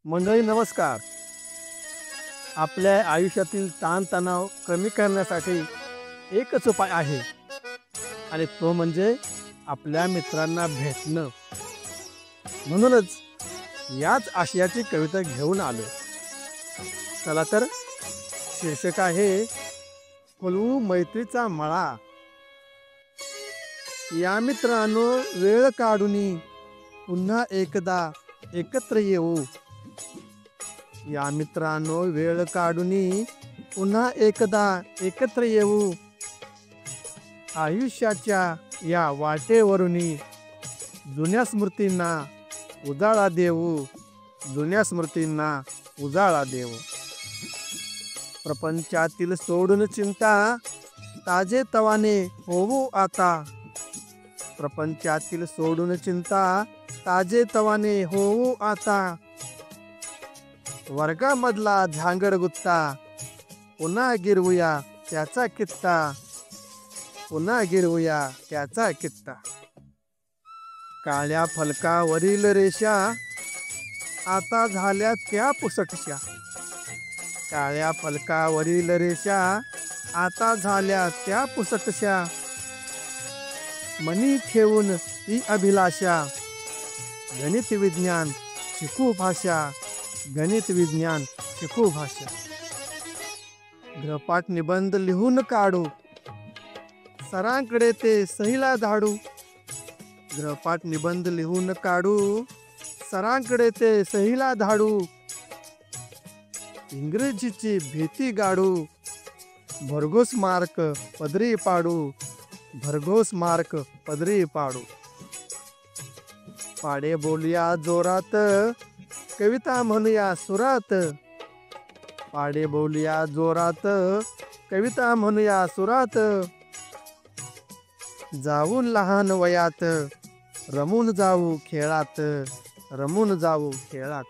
मंडळी नमस्कार. आपल्या आयुष्यातील ताणतणाव कमी करण्यासाठी एकच उपाय आहे आणि तो म्हणजे आपल्या मित्रांना भेटणं. म्हणूनच याच आशयाची कविता घेऊन आलो. चला तर, शीर्षक आहे फुलवू मैत्रीचा मळा. या मित्रांनो, वेळ काढूनी पुन्हा एकदा एकत्र येऊ. या मित्रांनो, वेळ काढूनी पुन्हा एकदा एकत्र येऊ. आयुष्याच्या या वाटेवरूनी जुन्या स्मृतींना उजाळा देऊ. जुन्या स्मृतींना उजाळा देऊ. प्रपंचातील सोडून चिंता ताजे तवाने होऊ आता. प्रपंचातील सोडून चिंता ताजे तवाने होऊ आता. वर्गामधला झांगड गुत्ता पुन्हा गिरवूया त्याचा कित्ता. पुन्हा गिरवूया त्याचा कित्ता. काळ्या फलकावरील रेषा आता झाल्या त्या पुसटशा. काळ्या फलकावरील रेषा आता झाल्या त्या पुसटशा. मनी ठेवून ती अभिलाषा गणित विज्ञान शिकू भाषा. गणित विज्ञान शिकू भाषा. गृहपाठ निबंध लिहून काढू सरांकडे ते सहीला धाडू. गृहपाठ निबंध लिहून काढू सरांकडे ते सहीला धाडू. इंग्रजीची भीती गाडू भरघोस मार्क पदरी पाडू. भरघोस मार्क पदरी पाडू. पाडे बोलूया जोरात कविता म्हणूया सुरात. पाडे बोलूया जोरात कविता म्हणूया सुरात. जाऊ लहान वयात रमून जाऊ खेळात. रमून जाऊ खेळात.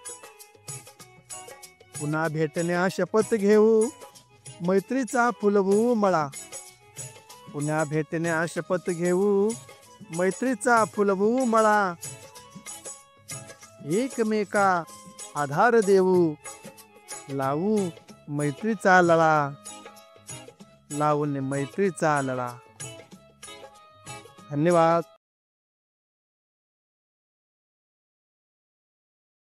पुन्हा भेटण्या शपथ घेऊ मैत्रीचा फुलवू मळा. पुन्हा भेटण्या शपथ घेऊ मैत्रीचा फुलवू मळा. एकमेका आधार देऊ लावू मैत्रीचा लळा. लावून मैत्रीचा लळा. धन्यवाद.